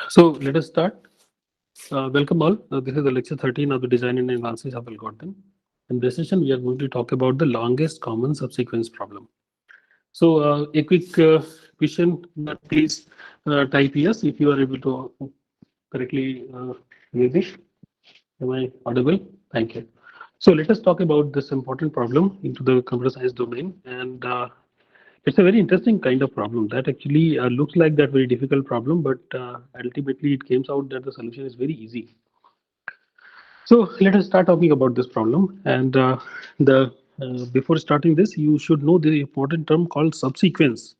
So let us start. Welcome all. This is the lecture 13 of the design and analysis of algorithm. In this session, we are going to talk about the longest common subsequence problem. So a quick question, but please type yes if you are able to correctly use it. Am I audible? Thank you. So let us talk about this important problem into the computer science domain. And it's a very interesting kind of problem that actually looks like that very difficult problem, but ultimately it comes out that the solution is very easy. So let us start talking about this problem. And the before starting this, you should know the important term called subsequence.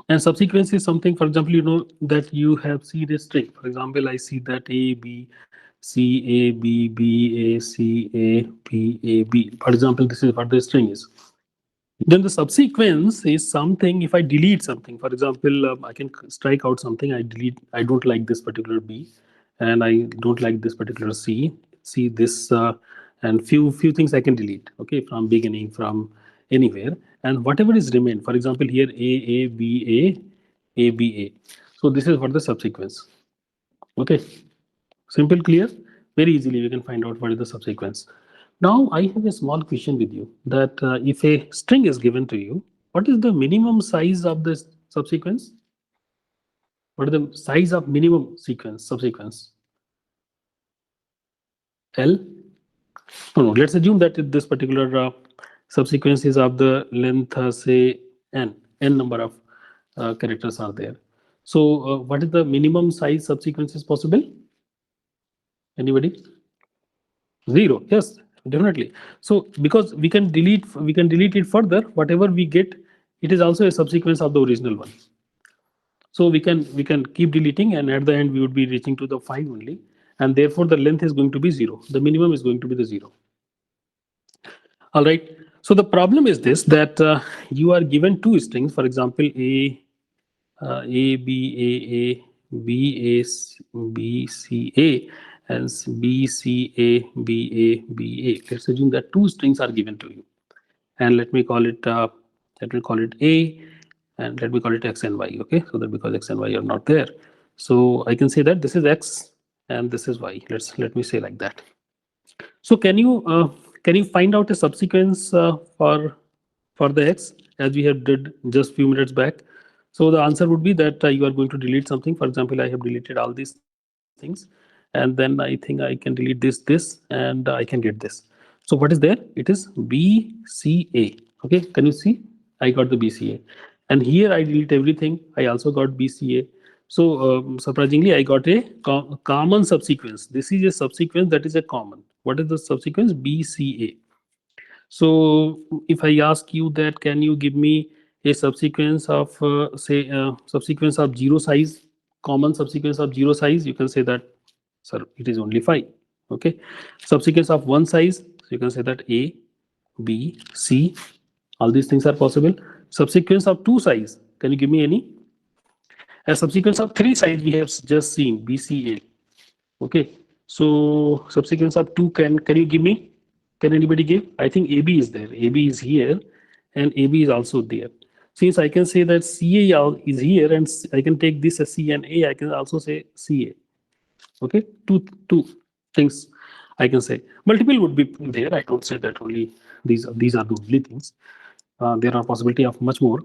And subsequence is something, for example, you know that you have seen a string. For example, I see that A, B, C, A, B, B, A, C, A, B, A, B. For example, this is what the string is. Then the subsequence is something, if I delete something, for example, I can strike out something, I delete, I don't like this particular B, and I don't like this particular C, this, and few things I can delete, okay, from beginning, from anywhere, and whatever is remain, for example, here A, B, A, B, A. So this is what the subsequence, okay. Simple, clear? Very easily we can find out what is the subsequence. Now I have a small question with you that if a string is given to you, what is the minimum size of this subsequence? What is the size of minimum sequence subsequence? L? No, no. Let's assume that this particular subsequence is of the length, say n number of characters are there. So what is the minimum size subsequence is possible? Anybody? Zero. Yes, definitely. So because we can delete it further, whatever we get, it is also a subsequence of the original one. So we can keep deleting, and at the end we would be reaching to the 5 only, and therefore the length is going to be 0. The minimum is going to be the 0. All right. So the problem is this, that you are given two strings, for example, A B A B A B C A and B C A B A B A. Let's assume that two strings are given to you, and let me call it A, and let me call it X and Y. Okay, so that because X and Y are not there, so I can say that this is X and this is Y. Let me say like that. So can you find out a subsequence for the X as we have did just few minutes back? So the answer would be that you are going to delete something. For example, I have deleted all these things, and then I think I can delete this, and I can get this. So what is there? It is BCA. Okay, can you see? I got the BCA, and here I delete everything. I also got BCA. So surprisingly, I got a common subsequence. This is a subsequence that is a common. What is the subsequence? BCA. So if I ask you that, can you give me a subsequence of say subsequence of zero size, common subsequence of zero size? You can say that, sir, it is only 5. Okay. Subsequence of one size, so you can say that A, B, C. All these things are possible. Subsequence of two size, can you give me any? A subsequence of three size we have just seen, BCA. Okay. So subsequence of two, can you give me? Can anybody give? I think AB is there. AB is here, and AB is also there. Since I can say that CA is here, and I can take this as C and A, I can also say CA. Okay, two things I can say. Multiple would be there. I don't say that only these are the only things. There are possibility of much more.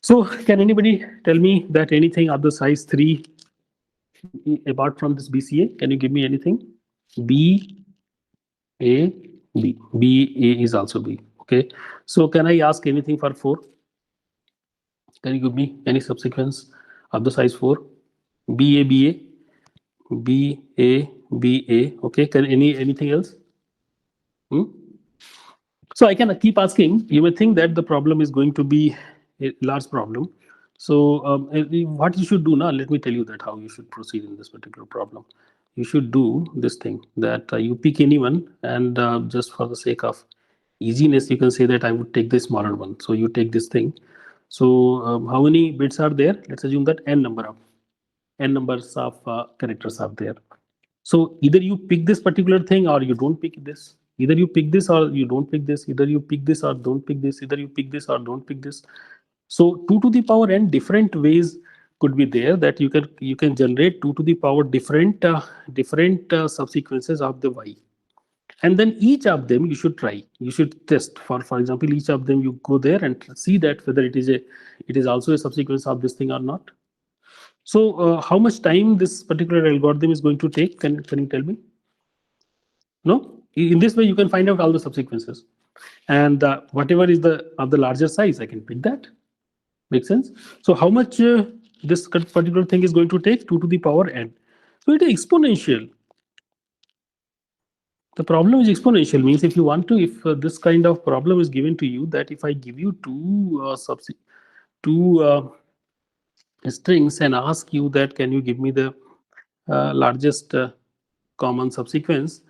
So can anybody tell me that anything of the size 3 apart from this BCA? Can you give me anything? B, A, B. B, A is also B. Okay. So can I ask anything for 4? Can you give me any subsequence of the size 4? B, A, B, A, B, A, B, A. Okay. Can anything else? Hmm? So I can keep asking. You may think that the problem is going to be a large problem. So what you should do now, let me tell you that how you should proceed in this particular problem. You should do this thing that you pick anyone, and just for the sake of easiness, you can say that I would take the smaller one. So you take this thing. So how many bits are there? Let's assume that n numbers of characters are there. So either you pick this particular thing or you don't pick this. Either you pick this or you don't pick this. Either you pick this or don't pick this. Either you pick this or don't pick this. So 2 to the power n different ways could be there, that you can generate 2 to the power different subsequences of the y, and then each of them you should try, you should test. For example, each of them you go there and see that whether it is also a subsequence of this thing or not. So how much time this particular algorithm is going to take? Can you tell me? No, in this way you can find out all the subsequences, and whatever is the of the larger size, I can pick that. Make sense? So how much this particular thing is going to take? 2 to the power n. So it is exponential. The problem is exponential, means if you want to, if this kind of problem is given to you, that if I give you two strings and ask you that can you give me the largest common subsequence,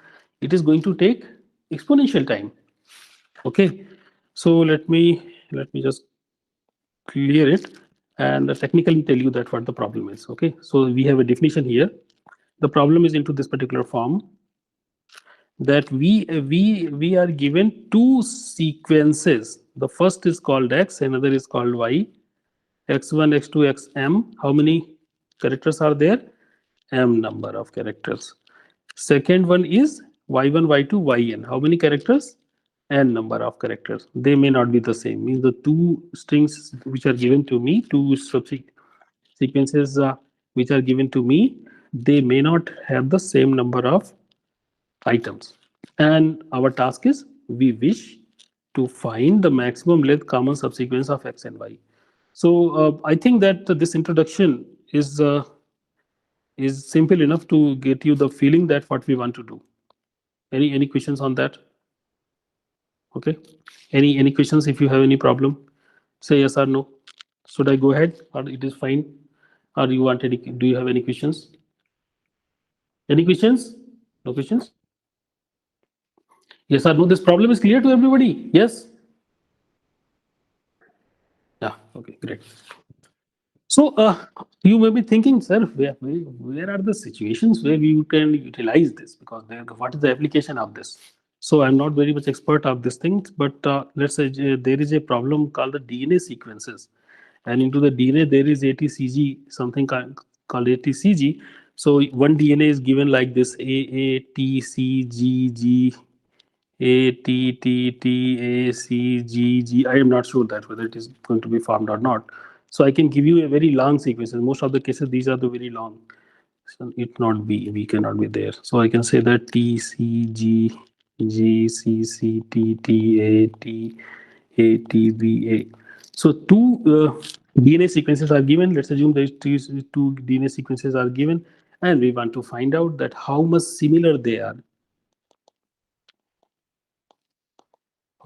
it is going to take exponential time. Okay, so let me just clear it and technically tell you that what the problem is. Okay, so we have a definition here. The problem is into this particular form, that we are given two sequences. The first is called x, another is called y. X1, x2, xm. How many characters are there? M number of characters. Second one is y1, y2, yn. How many characters? N number of characters. They may not be the same. Means the two strings which are given to me, two sequences which are given to me, they may not have the same number of items. And our task is, we wish to find the maximum length common subsequence of x and y. So I think that this introduction is simple enough to get you the feeling that what we want to do. Any questions on that? Okay. Any questions? If you have any problem, say yes or no. Should I go ahead, or it is fine, or you want any? Do you have any questions? Any questions? No questions? Yes or no? This problem is clear to everybody? Yes. Yeah. Okay. Great. So you may be thinking, sir, where are the situations where we can utilize this? Because what is the application of this? So I'm not very much expert of these things, but let's say there is a problem called the DNA sequences, and into the DNA there is ATCG, something called ATCG. So one DNA is given like this: AATCGG. ATTTACGG. I am not sure that whether it is going to be formed or not. So I can give you a very long sequence. In most of the cases, these are the very long. So it not be, we cannot be there. So I can say that TCGGCCTTATATBA. So two DNA sequences are given. Let's assume that two DNA sequences are given, and we want to find out that how much similar they are.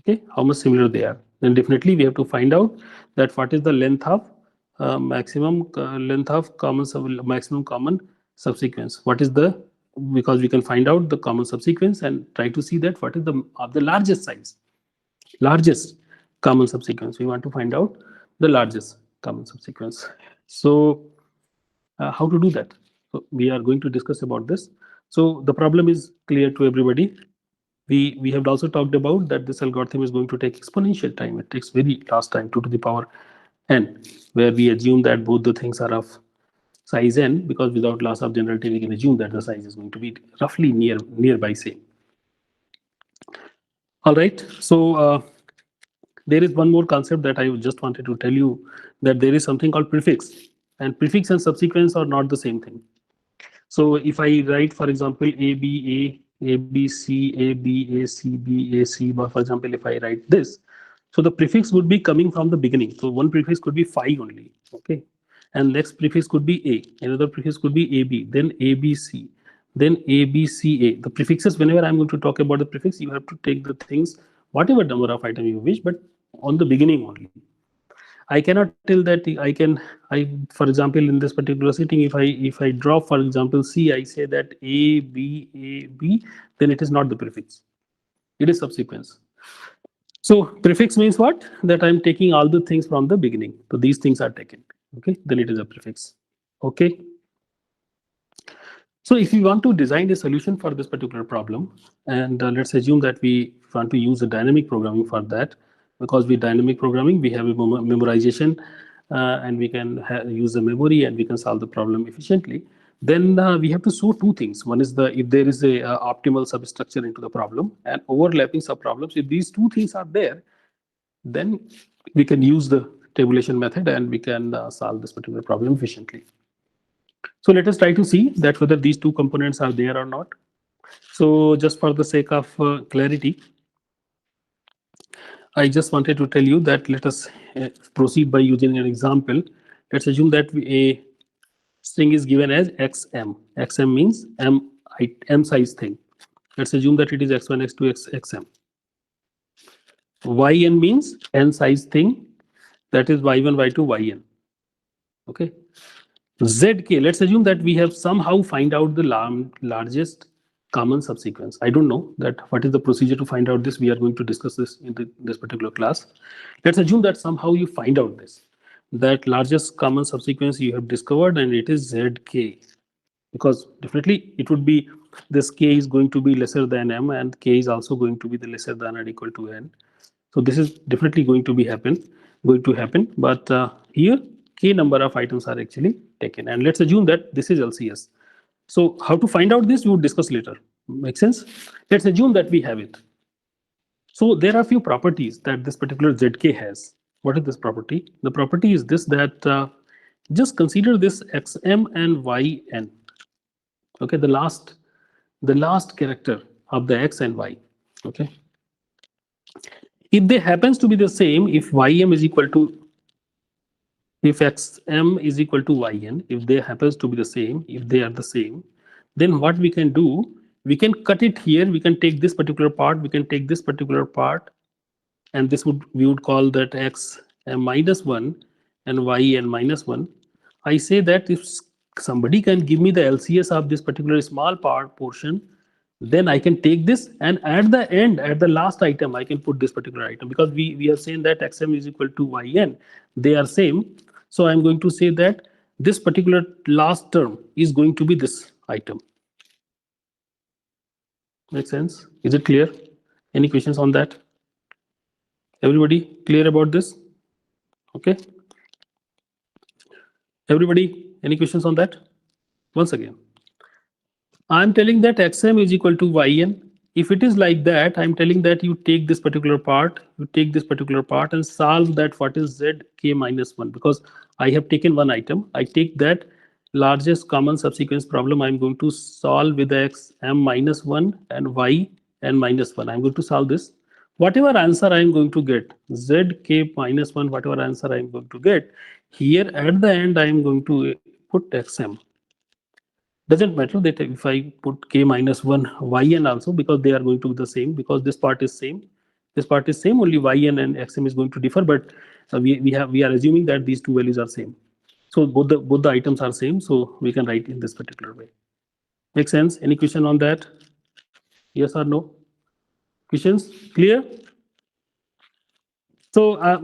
Okay, how much similar they are. Then definitely we have to find out that what is the length of maximum common subsequence. What is the, because we can find out the common subsequence and try to see that what is the of the largest size, largest common subsequence. We want to find out the largest common subsequence. So how to do that? So we are going to discuss about this. So the problem is clear to everybody. We have also talked about that this algorithm is going to take exponential time. It takes very last time, 2 to the power n, where we assume that both the things are of size n, because without loss of generality we can assume that the size is going to be roughly nearby same. All right, so there is one more concept that I just wanted to tell you, that there is something called prefix, and prefix and subsequence are not the same thing. So if I write, for example, ABA, ABC, AB, AC, B, AC, for example, if I write this, so the prefix would be coming from the beginning. So one prefix could be phi only, okay? And next prefix could be A, another prefix could be AB, then ABC, then ABCA. The prefixes, whenever I'm going to talk about the prefix, you have to take the things, whatever number of items you wish, but on the beginning only. I cannot tell that for example, in this particular setting, if I drop, for example, C, I say that A, B, then it is not the prefix. It is subsequence. So prefix means what? That I'm taking all the things from the beginning. So these things are taken. Okay, then it is a prefix. Okay. So if you want to design a solution for this particular problem, and let's assume that we want to use a dynamic programming for that, because with dynamic programming, we have a memorization and we can use the memory and we can solve the problem efficiently. Then we have to show two things. One is if there is a optimal substructure into the problem and overlapping subproblems. If these two things are there, then we can use the tabulation method and we can solve this particular problem efficiently. So let us try to see that whether these two components are there or not. So just for the sake of clarity, I just wanted to tell you that let us proceed by using an example. Let's assume that a string is given as xm. Xm means m size thing. Let's assume that it is x1, x2, xm. Yn means n size thing, that is y1, y2, yn. Okay. Zk, let's assume that we have somehow find out the largest common subsequence. I don't know that what is the procedure to find out this. We are going to discuss this in this particular class. Let's assume that somehow you find out this, that largest common subsequence you have discovered, and it is zk, because definitely it would be this k is going to be lesser than m and k is also going to be the lesser than or equal to n. So this is definitely going to happen, but here k number of items are actually taken, and let's assume that this is LCS. So how to find out this we would discuss later. Make sense? Let's assume that we have it. So there are a few properties that this particular zk has. What is this property? The property is this, that just consider this xm and yn. Okay, the last character of the x and y. Okay, if they happens to be the same, if ym is equal to, if xm is equal to yn, if they happens to be the same, if they are the same, then what we can do, we can cut it here. We can take this particular part, we can take this particular part, and this we would call that x minus 1 and yn minus 1. I say that if somebody can give me the LCS of this particular small portion, then I can take this, and at the end, at the last item, I can put this particular item, because we are saying that xm is equal to yn, they are same. So I'm going to say that this particular last term is going to be this item. Make sense? Is it clear? Any questions on that? Everybody clear about this? Okay. Everybody, any questions on that? Once again, I'm telling that xm is equal to yn. If it is like that, I'm telling that you take this particular part, and solve that what is zk minus 1, because I have taken one item. I take that largest common subsequence problem. I'm going to solve with xm minus 1 and yn minus 1. I'm going to solve this. Whatever answer I'm going to get, zk minus 1, whatever answer I'm going to get, here at the end I'm going to put xm. Doesn't matter that if I put k minus 1 yn also, because they are going to be the same, because this part is same, only yn and xm is going to differ, but we are assuming that these two values are same. So both the items are same, so we can write in this particular way. Make sense? Any question on that? Yes or no? Questions? Clear? So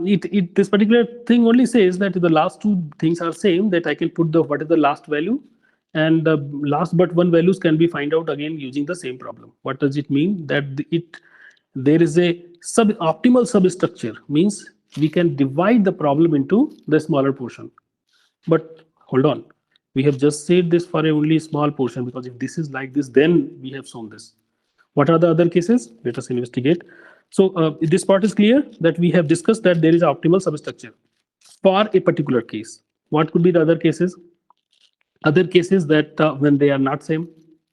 this particular thing only says that if the last two things are same, that I can put what is the last value, and the last but one values can be find out again using the same problem. What does it mean? That there is a optimal substructure, means we can divide the problem into the smaller portion. But hold on, we have just said this for a only small portion, because if this is like this, then we have shown this. What are the other cases? Let us investigate. So this part is clear, that we have discussed that there is optimal substructure for a particular case. What could be the other cases? Other cases that when they are not same.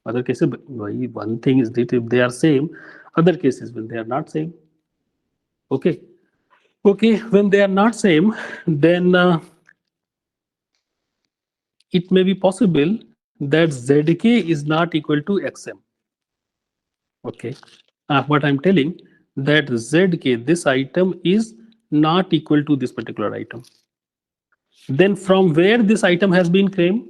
Other cases, one thing is that if they are same. Other cases when they are not same. Okay. When they are not same, then it may be possible that zk is not equal to xm. Okay. What I'm telling, that zk, this item, is not equal to this particular item. Then from where this item has been claimed,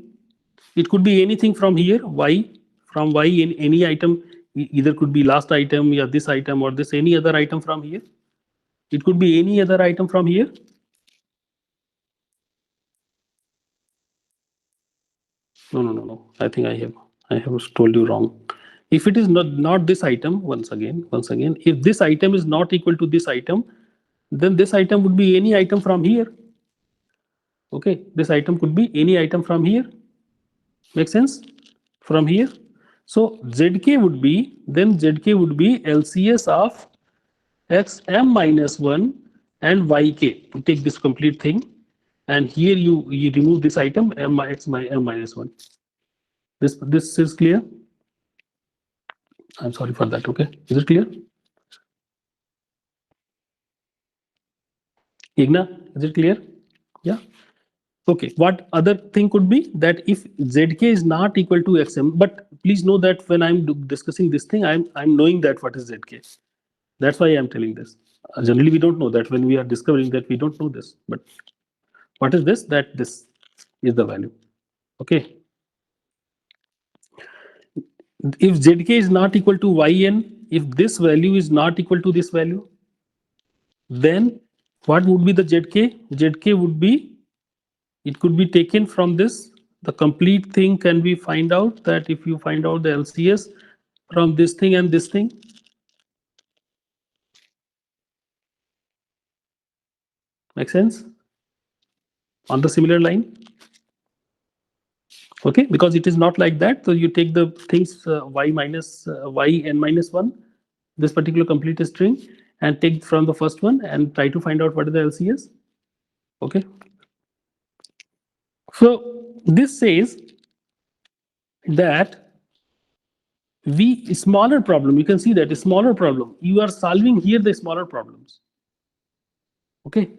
it could be anything from here, y, from y in any item, either could be last item, or this item, or this any other item from here. It could be any other item from here. No. I think I have told you wrong. If it is not this item, once again, if this item is not equal to this item, then this item would be any item from here. Okay, this item could be any item from here. Make sense? From here. So zk would be, then zk would be LCS of xm minus 1 and yk. You take this complete thing, and here you remove this item m minus 1. This is clear? I'm sorry for that. Okay, is it clear? Igna, is it clear? Yeah. Okay, what other thing could be that if zk is not equal to xm, but please know that when I'm discussing this thing, I'm knowing that what is zk. That's why I'm telling this. Generally, we don't know that. When we are discovering that, we don't know this. But what is this? That this is the value. Okay. If zk is not equal to yn, if this value is not equal to this value, then what would be the zk? Zk would be, it could be taken from this. The complete thing can be find out that if you find out the LCS from this thing and this thing. Make sense? On the similar line. Okay, because it is not like that. So you take the things y minus yn minus 1, this particular complete string, and take from the first one and try to find out what is the LCS. Okay. So this says that smaller problem, you can see that a smaller problem, you are solving here the smaller problems. Okay.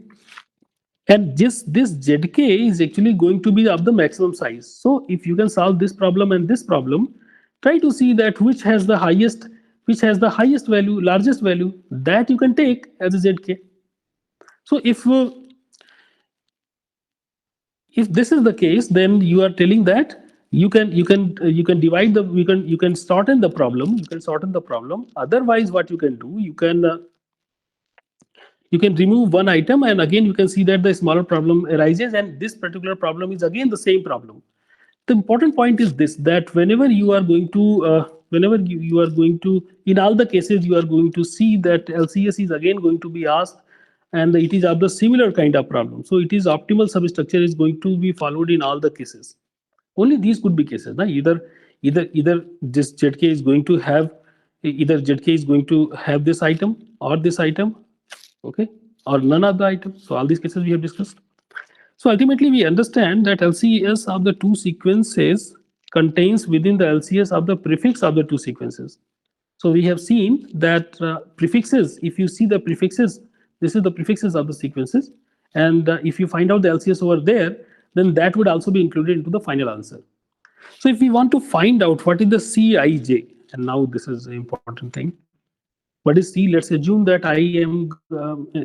And this zk is actually going to be of the maximum size. So if you can solve this problem and this problem, try to see that which has the highest value, largest value, that you can take as a zk. So if this is the case, then you are telling that you can divide the, you can shorten the problem. Otherwise, what you can do, you can remove one item, and again you can see that the smaller problem arises, and this particular problem is again the same problem. The important point is this, that whenever you are going to you are going to, in all the cases, you are going to see that LCS is again going to be asked, and it is of the similar kind of problem. So it is optimal substructure is going to be followed in all the cases. Only these could be cases. Na? Either this ZK is going to have, either ZK is going to have this item or this item, okay, or none of the items. So all these cases we have discussed. So ultimately we understand that LCS of the two sequences contains within the LCS of the prefix of the two sequences. So we have seen that prefixes, if you see the prefixes, this is the prefixes of the sequences, and if you find out the LCS over there, then that would also be included into the final answer. So if we want to find out what is the Cij, and now this is an important thing. What is C? Let's assume that I am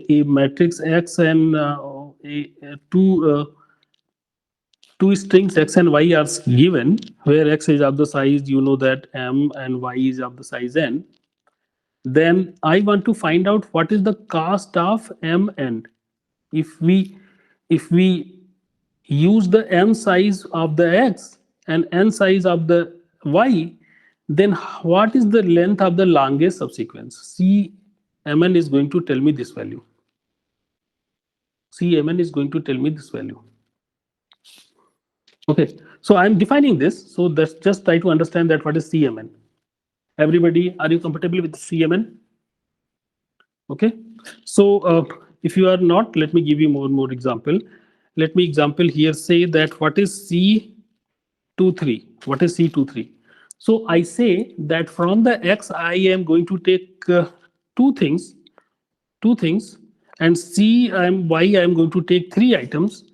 a matrix X, and two strings X and Y are given, where X is of the size, you know that M, and Y is of the size N. Then I want to find out what is the cost of Mn. If we use the M size of the X and N size of the Y, then what is the length of the longest subsequence? Cmn is going to tell me this value. Cmn is going to tell me this value. Okay, so I'm defining this. So that's just try to understand that what is Cmn. Everybody, are you comfortable with Cmn? Okay, so if you are not, let me give you more example. Let me example here say that what is C23? What is C23? So I say that from the X I am going to take two things, and Y I am going to take three items,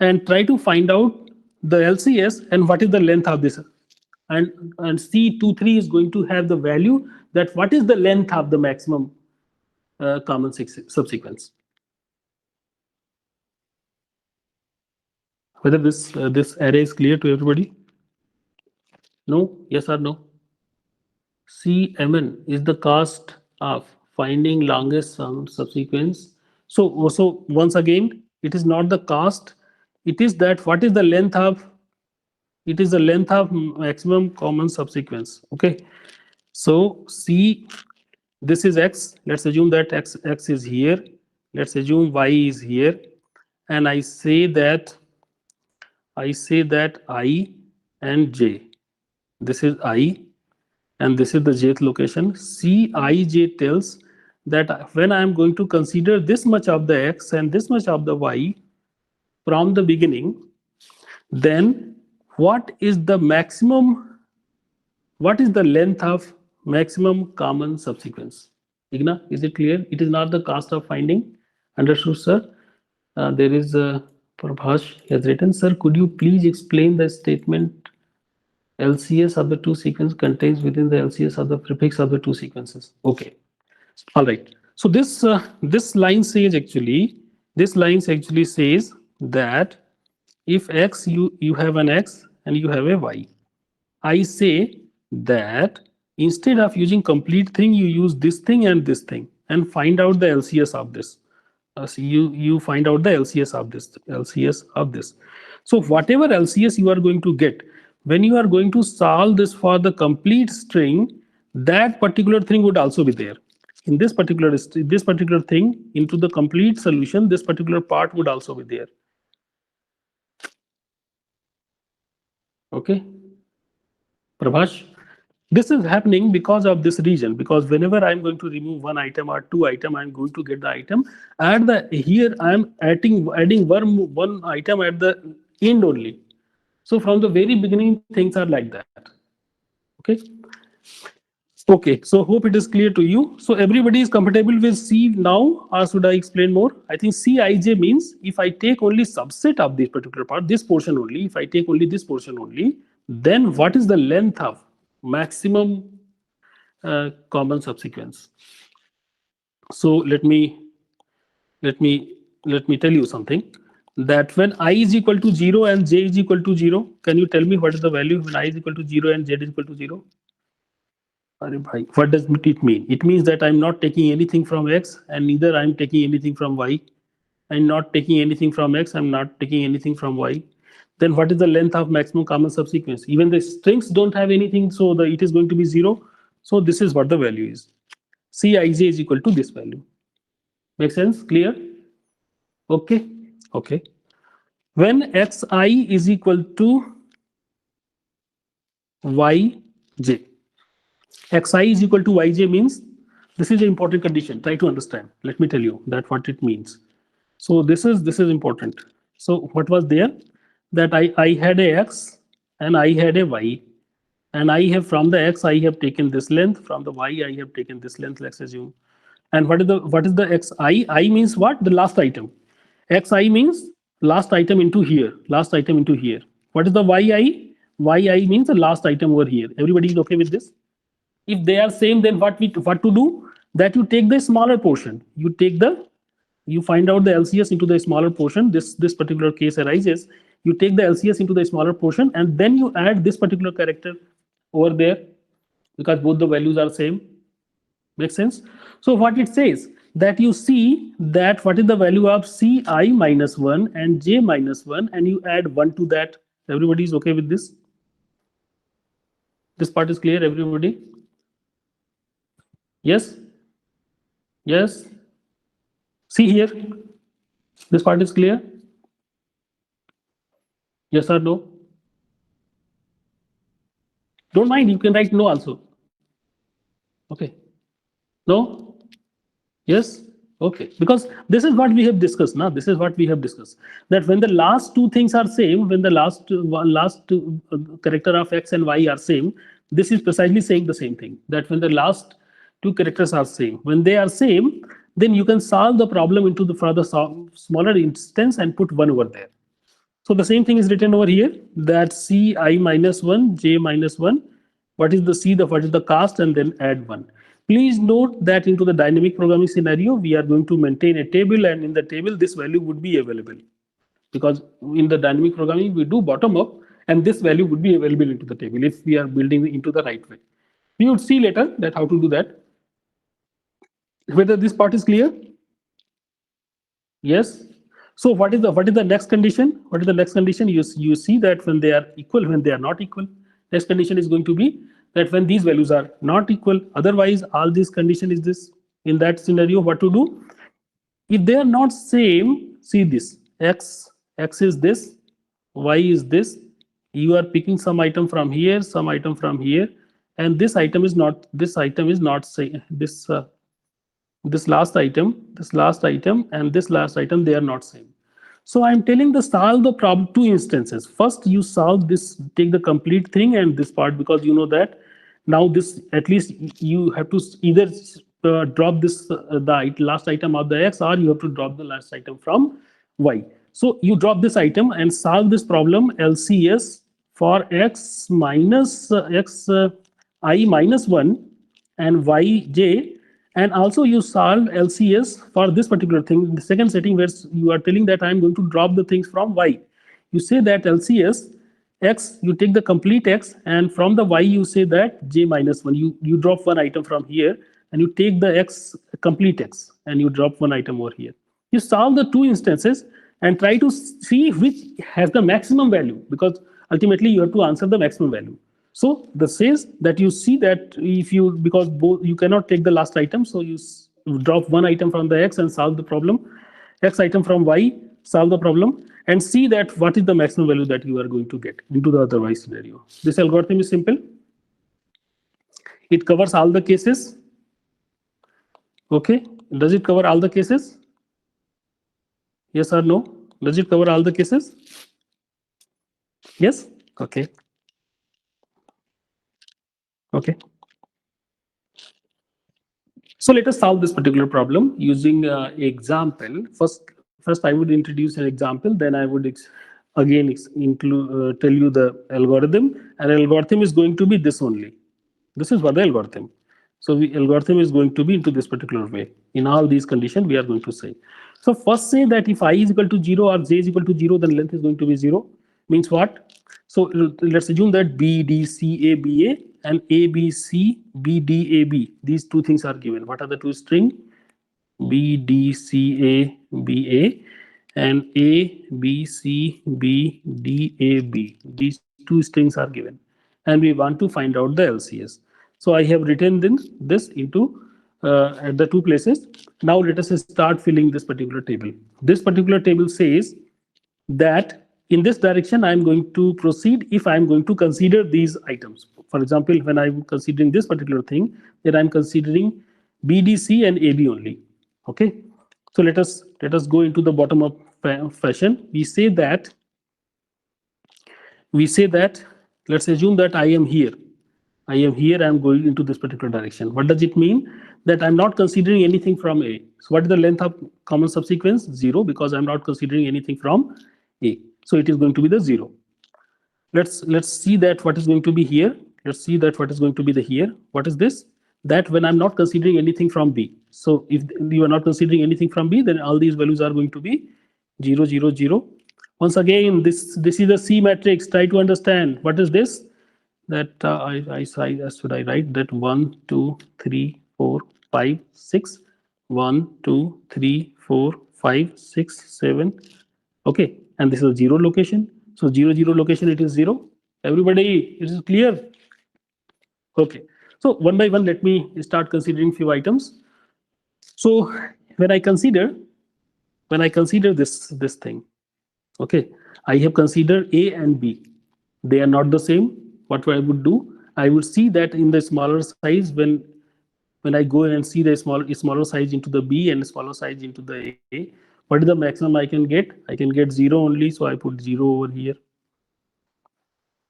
and try to find out the LCS and what is the length of this. And C23 is going to have the value that what is the length of the maximum common subsequence. Whether this array is clear to everybody? No? Yes or no? Cmn is the cost of finding longest subsequence. So once again, it is not the cost. It is that what is the length of, it is the length of maximum common subsequence. Okay. So C, this is X. Let's assume that X is here. Let's assume Y is here. And I say that I say that I and J, this is I and this is the jth location. Cij tells that when I am going to consider this much of the x and this much of the y from the beginning, then what is the maximum, what is the length of maximum common subsequence? Igna, is it clear? It is not the cost of finding. Understood, sir? There is Prabhash has written, sir, could you please explain the statement LCS of the two sequences contains within the LCS of the prefix of the two sequences? Okay, all right. So this line says actually, this line actually says that if x, you have an x and you have a y, I say that instead of using complete thing, you use this thing and find out the LCS of this. So you find out the LCS of this. So whatever LCS you are going to get, when you are going to solve this for the complete string, that particular thing would also be there. In this particular thing, into the complete solution, this particular part would also be there. Okay, Prabhash, this is happening because of this region, because whenever I'm going to remove one item or two item, I'm going to get the item at the here. I'm adding one item at the end only. So from the very beginning, things are like that. Okay. Okay. So hope it is clear to you. So everybody is comfortable with C now, or should I explain more? I think Cij means if I take only subset of this particular part, this portion only, if I take only this portion only, then what is the length of maximum common subsequence? So let me tell you something, that when I is equal to 0 and j is equal to 0, can you tell me what is the value when I is equal to 0 and z is equal to 0? What does it mean? It means that I'm not taking anything from x and neither I'm taking anything from y. I'm not taking anything from x, I'm not taking anything from y. Then what is the length of maximum common subsequence? Even the strings don't have anything, so it is going to be 0. So this is what the value is. Cij is equal to this value. Make sense? Clear? Okay. Okay. When xi is equal to yj, xi is equal to yj means this is an important condition. Try to understand. Let me tell you that what it means. So this is important. So what was there? That I had a x and I had a y, and I have from the x I have taken this length, from the y I have taken this length. Let's assume. And what is the xi? I means what? The last item. Xi means last item into here. Last item into here. What is the yi? Yi means the last item over here. Everybody is okay with this? If they are same, then what to do? That you take the smaller portion. You find out the LCS into the smaller portion. This particular case arises. You take the LCS into the smaller portion and then you add this particular character over there, because both the values are same. Make sense? So what it says, that you see that what is the value of ci minus 1 and j minus 1, and you add 1 to that. Everybody is okay with this? This part is clear, everybody? Yes? Yes? See here, this part is clear? Yes or no? Don't mind, you can write no also. Okay. No? Yes? Okay. Because this is what we have discussed now. This is what we have discussed. That when the last two things are same, when the last character of x and y are same, this is precisely saying the same thing. That when the last two characters are same, when they are same, then you can solve the problem into the further smaller instance and put 1 over there. So the same thing is written over here, that ci minus 1, j minus 1. What is the c, what is the cast, and then add 1. Please note that into the dynamic programming scenario, we are going to maintain a table, and in the table, this value would be available. Because in the dynamic programming, we do bottom up, and this value would be available into the table if we are building into the right way. We would see later that how to do that. Whether this part is clear? Yes. So what is the next condition? What is the next condition? You see that when they are equal, when they are not equal, next condition is going to be that when these values are not equal. Otherwise, all this condition is this. In that scenario, what to do? If they are not same, see this x is this, y is this. You are picking some item from here, some item from here, and this item is not, say this last item, and this last item, they are not same. So I'm telling the solve the problem two instances. First, you solve this, take the complete thing and this part, because you know that now this, at least you have to either drop this the last item of the x, or you have to drop the last item from y. So you drop this item and solve this problem LCS for x minus x I minus 1 and yj, and also you solve LCS for this particular thing in the second setting, where you are telling that I'm going to drop the things from y. You say that LCS x, you take the complete x, and from the y you say that j minus 1. You drop one item from here and you take the x, complete x, and you drop one item over here. You solve the two instances and try to see which has the maximum value, because ultimately you have to answer the maximum value. So this says that you see that if you, because both you cannot take the last item, so you drop one item from the x and solve the problem, x item from y, solve the problem, and see that what is the maximum value that you are going to get into the otherwise scenario. This algorithm is simple. It covers all the cases. Okay, does it cover all the cases? Yes or no? Does it cover all the cases? Yes. Okay. Okay. So let us solve this particular problem using example. First I would introduce an example, then I would again tell you the algorithm. And algorithm is going to be this only. This is what the algorithm. So the algorithm is going to be into this particular way. In all these conditions, we are going to say. So first say that if I is equal to 0 or j is equal to 0, then length is going to be 0. Means what? So let's assume that B, D, C, A, B, A and A, B, C, B, D, A, B. These two things are given. What are the two strings? B, D, C, A, B, A and A, B, C, B, D, A, B. These two strings are given. And we want to find out the LCS. So I have written this into at the two places. Now let us start filling this particular table. This particular table says that in this direction I am going to proceed if I am going to consider these items. For example, when I'm considering this particular thing, then I'm considering BDC and AB only. Okay, so let us go into the bottom up fashion. We say that let's assume that I am here. I'm going into this particular direction. What does it mean? That I'm not considering anything from A. So what is the length of common subsequence? 0, because I'm not considering anything from A. So it is going to be the 0. Let's see that what is going to be here. Let's see that what is going to be the here. What is this? That when I'm not considering anything from B. So if you are not considering anything from B, then all these values are going to be 0, 0, 0. Once again, this is a C matrix. Try to understand what is this. That should I write that 1, 2, 3, 4, 5, 6, 1, 2, 3, 4, 5, 6, 7. Okay, and this is a 0 location. So 0, 0 location, it is 0. Everybody, it is clear? Okay, so one by one, let me start considering few items. So when I consider this thing, okay, I have considered A and B. They are not the same. What I would do, I would see that in the smaller size, when I go and see the smaller size into the B and smaller size into the A, what is the maximum I can get? I can get 0 only, so I put 0 over here.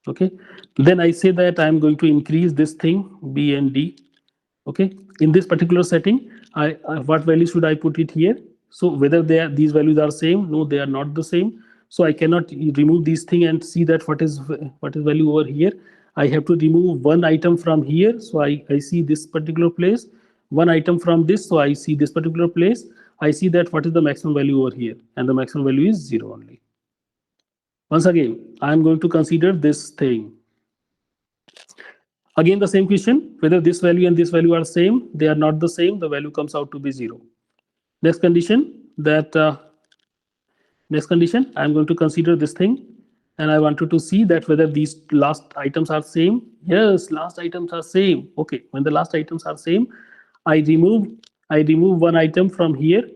Okay, then I say that I'm going to increase this thing B and D. Okay, in this particular setting, what value should I put it here? So whether these values are same? No, they are not the same. So I cannot remove these thing and see that what is value over here. I have to remove one item from here, so I see this particular place. One item from this, so I see this particular place. I see that what is the maximum value over here, and the maximum value is 0 only. Once again, I am going to consider this thing. Again, the same question, whether this value and this value are same. They are not the same. The value comes out to be 0. Next condition, I'm going to consider this thing, and I wanted to see that whether these last items are same. Yes, last items are same. Okay, when the last items are same, I remove one item from here,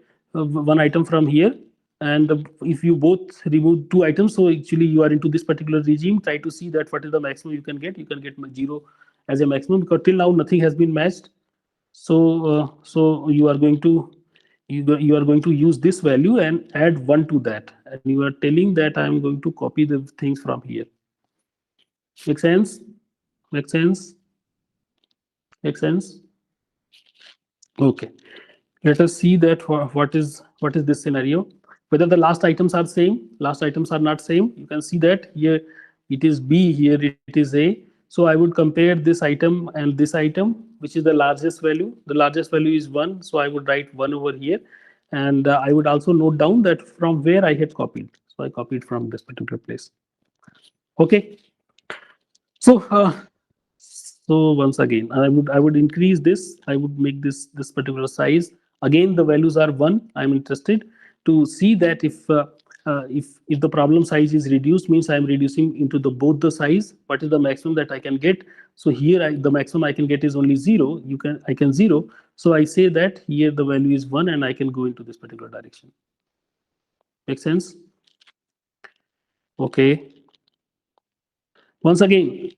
and if you both remove two items, so actually you are into this particular regime, try to see that what is the maximum you can get. You can get 0 as a maximum, because till now nothing has been matched. So you are going to you are going to use this value and add 1 to that, and you are telling that I am going to copy the things from here. Make sense? Make sense? Make sense? Okay. Let us see that what is this scenario, whether the last items are same. Last items are not same. You can see that here it is B, here it is A. So I would compare this item and this item, which is the largest value. The largest value is 1, so I would write 1 over here, and I would also note down that from where I had copied. So I copied from this particular place. Okay. So once again, I would increase this. I would make this particular size. Again, the values are 1. I'm interested to see that if the problem size is reduced, means I'm reducing into the both the size. What is the maximum that I can get? So here the maximum I can get is only 0. I can 0. So I say that here the value is 1, and I can go into this particular direction. Make sense? Okay. Once again,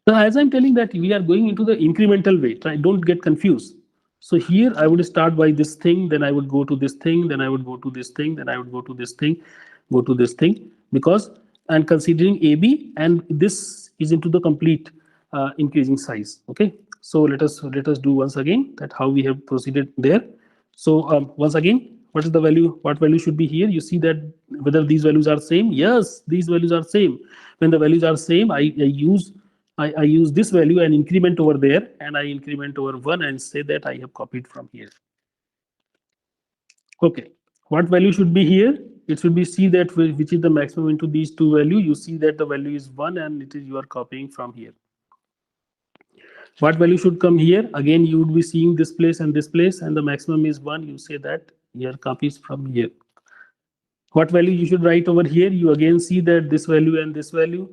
so as I'm telling that we are going into the incremental way, try, don't get confused. So here I would start by this thing, then I would go to this thing, then I would go to this thing, then I would go to this thing, go to this thing, because I'm considering AB, and this is into the complete increasing size. Okay, so let us do once again that how we have proceeded there. So once again, what is the value? What value should be here? You see that whether these values are same. Yes, these values are same. When the values are same, I use this value and increment over there, and I increment over 1 and say that I have copied from here. Okay, what value should be here? It should be see that which is the maximum into these two value. You see that the value is 1, and it is you are copying from here. What value should come here? Again, you would be seeing this place, and the maximum is 1. You say that your copies from here. What value you should write over here? You again see that this value and this value.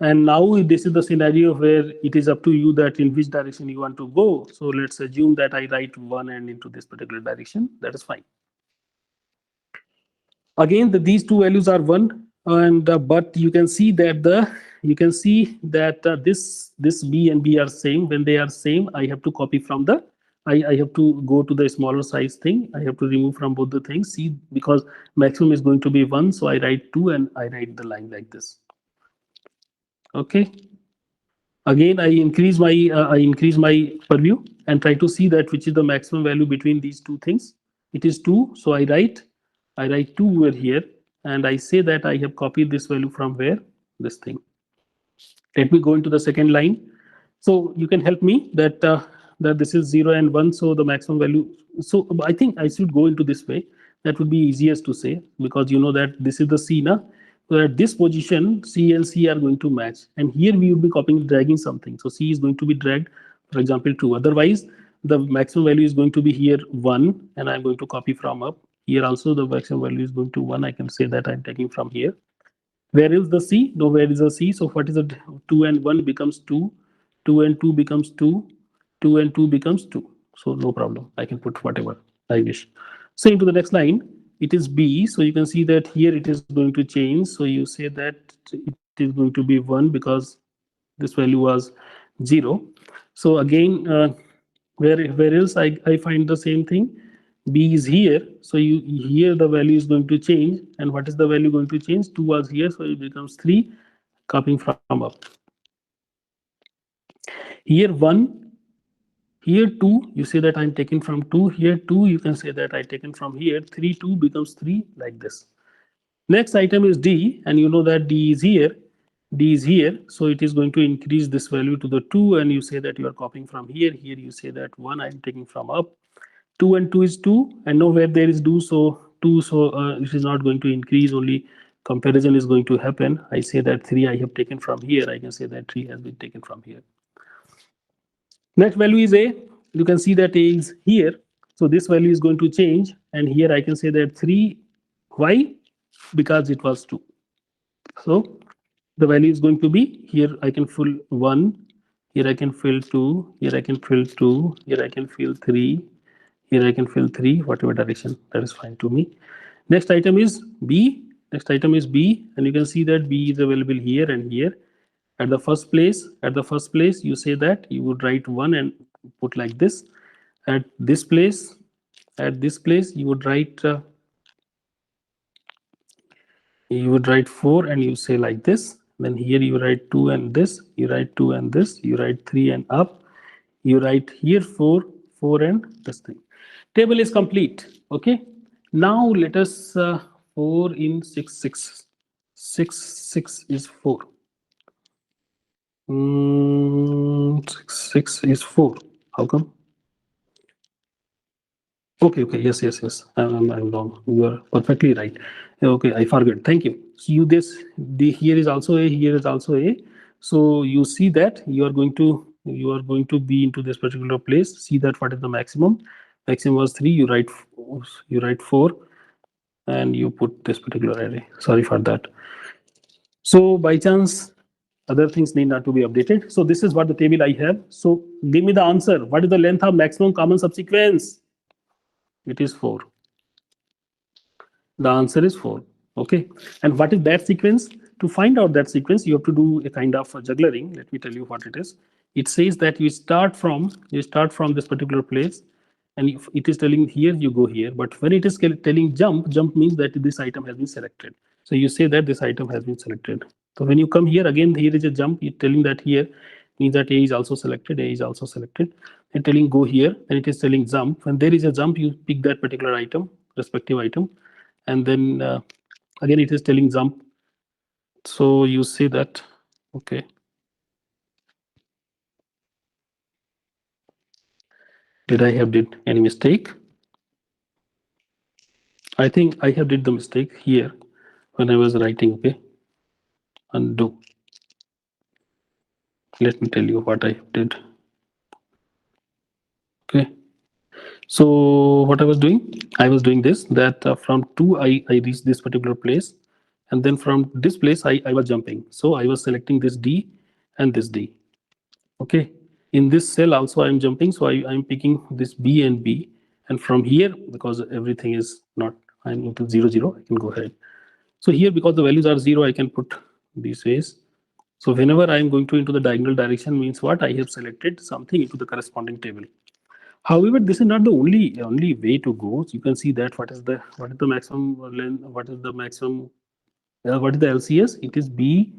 And now this is the scenario where it is up to you that in which direction you want to go. So let's assume that I write 1 and into this particular direction. That is fine. Again, these two values are 1, and but you can see that this B and B are same. When they are same, I have to copy from the I have to go to the smaller size thing. I have to remove from both the things. See, because maximum is going to be 1, so I write 2 and I write the line like this. Okay. Again, I increase my purview and try to see that which is the maximum value between these two things. It is 2, so I write 2 over here, and I say that I have copied this value from where? This thing. Let me go into the second line. So you can help me that this is 0 and 1, so the maximum value. So I think I should go into this way. That would be easiest to say, because you know that this is the C now. So at this position, C and C are going to match, and here we will be copying, dragging something. So C is going to be dragged, for example, 2. Otherwise, the maximum value is going to be here 1, and I'm going to copy from up. Here also the maximum value is going to 1. I can say that I'm taking from here. Where is the C? No, where is the C? So what is the 2 and 1 becomes 2, 2 and 2 becomes 2, 2 and 2 becomes 2. So no problem. I can put whatever I wish. So into the next line, it is B. So you can see that here it is going to change. So you say that it is going to be 1 because this value was 0. So again, where else I find the same thing? B is here, so you here the value is going to change, and what is the value going to change? 2 was here, so it becomes 3, copying from up. Here 1, here 2, you say that I'm taking from 2, here 2, you can say that I taken from here, 3, 2 becomes 3, like this. Next item is D, and you know that D is here, so it is going to increase this value to the 2, and you say that you are copying from here, here you say that 1 I'm taking from up. 2 and 2 is 2, and nowhere there is 2, so 2, so it is not going to increase, only comparison is going to happen. I say that 3 I have taken from here, I can say that 3 has been taken from here. Next value is A. You can see that A is here, so this value is going to change, and here I can say that 3. Why? Because it was 2. So the value is going to be here. I can fill 1, here I can fill 2, here I can fill 2, here I can fill 3, here I can fill 3, whatever direction, that is fine to me. Next item is B. Next item is B, and you can see that B is available here and here. At the first place, you say that you would write 1 and put like this. At this place, you would write 4 and you say like this. Then here you write 2 and this, you write 2 and this, you write 3 and up, you write here 4, 4 and this thing. Table is complete. Okay. Now let us 4 in 6, 6. 6 is 4. 6 is 4. How come? Okay. Yes. I'm wrong. You are perfectly right. Okay, I forgot. Thank you. So here is also a, here is also a. So you see that you are going to be into this particular place. See that what is the maximum? Maximum was 3. You write 4, and you put this particular array. Sorry for that. So by chance, other things need not to be updated. So this is what the table I have. So give me the answer. What is the length of maximum common subsequence? It is 4. The answer is 4. Okay. And what is that sequence? To find out that sequence, you have to do a kind of juggling. Let me tell you what it is. It says that you start from this particular place, and if it is telling here, you go here. But when it is telling jump means that this item has been selected. So you say that this item has been selected. So when you come here again, here is a jump. It's telling that here means that A is also selected. A is also selected. And telling go here, and it is telling jump. When there is a jump, you pick that particular item, respective item, and then again it is telling jump. So you say that, okay, did I have did any mistake? I think I have did the mistake here when I was writing. Okay, undo. Let me tell you what I did. Okay, so what I was doing this, that from 2 I reached this particular place, and then from this place I was jumping. So I was selecting this D and this D. Okay, in this cell also I'm jumping, so I'm picking this B and B, and from here, because everything is not, I'm into 0 0, I can go ahead. So here, because the values are 0, I can put these ways. So whenever I'm going to into the diagonal direction means what? I have selected something into the corresponding table. However, this is not the only way to go. So you can see that what is the maximum length, what is the maximum, what is the LCS? It is B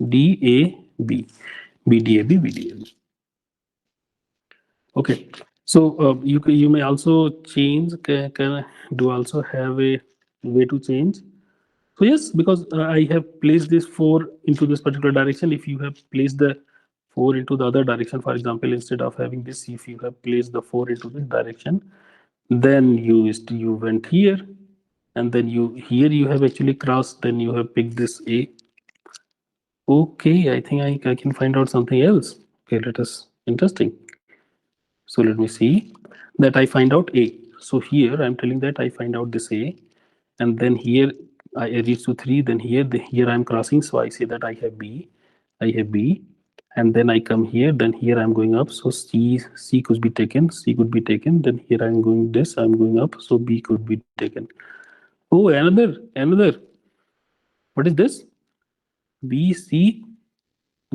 D A B, B D A B, B D A B. Okay, so you may also change. Can do also have a way to change. So yes, because I have placed this 4 into this particular direction. If you have placed the 4 into the other direction, for example, instead of having this, if you have placed the 4 into this direction, then you went here, and then you have actually crossed. Then you have picked this A. Okay, I think I can find out something else. Okay, let us. Interesting. So let me see that I find out A. So here I'm telling that I find out this A, and then here I reach to 3. Then here I'm crossing, so I say that I have B, and then I come here. Then here I'm going up, so C could be taken. Then here I'm going this. I'm going up, so B could be taken. Oh, another. What is this? B C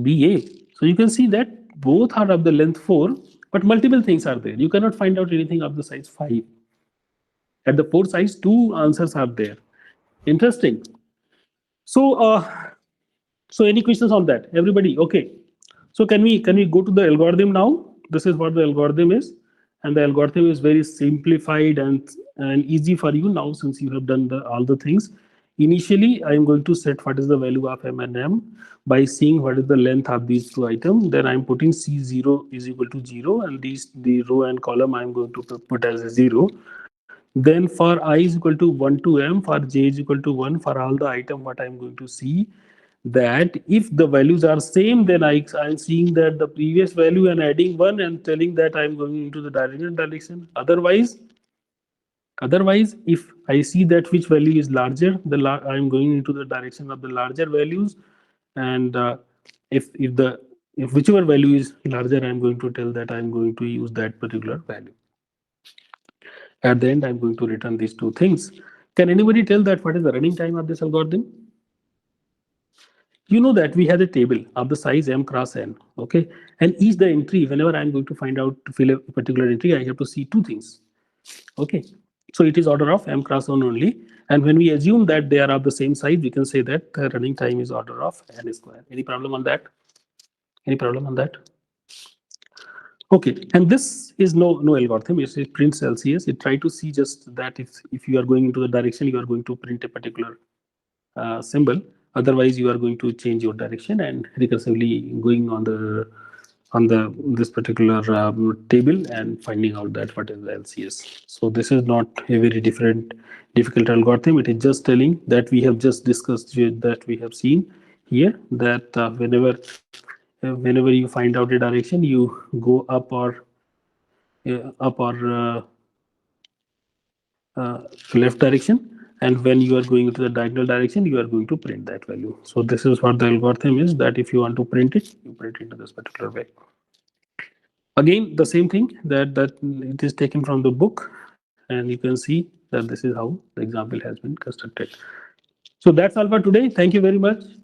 B A. So you can see that both are of the length 4, but multiple things are there. You cannot find out anything of the size 5. At the 4 size, 2 answers are there. Interesting. So so any questions on that? Everybody, okay. So can we go to the algorithm now? This is what the algorithm is, and the algorithm is very simplified and easy for you now, since you have done all the things. Initially, I am going to set what is the value of M and M by seeing what is the length of these two items. Then I'm putting C0 is equal to 0, and the row and column I'm going to put as a 0. Then for I is equal to 1 to M, for J is equal to 1, for all the item, what I'm going to see that if the values are same, then I'm seeing that the previous value and adding 1 and telling that I'm going into the direction. Otherwise, if I see that which value is larger, I'm going into the direction of the larger values, and if whichever value is larger, I'm going to tell that I'm going to use that particular value. At the end, I'm going to return these two things. Can anybody tell that what is the running time of this algorithm? You know that we had a table of the size m cross n, okay? And each the entry, whenever I'm going to find out to fill a particular entry, I have to see two things, okay? So it is order of m cross n only. And when we assume that they are of the same size, we can say that the running time is order of n square. Any problem on that? Any problem on that? Okay, and this is no algorithm. It prints LCS. It try to see just that if you are going into the direction, you are going to print a particular symbol. Otherwise, you are going to change your direction and recursively going on this particular table and finding out that what is the LCS. So this is not a very difficult algorithm. It is just telling that we have just discussed that we have seen here that whenever you find out a direction, you go up or left direction, and when you are going into the diagonal direction, you are going to print that value. So this is what the algorithm is, that if you want to print it, you print it in this particular way. Again, the same thing, that it is taken from the book, and you can see that this is how the example has been constructed. So that's all for today. Thank you very much.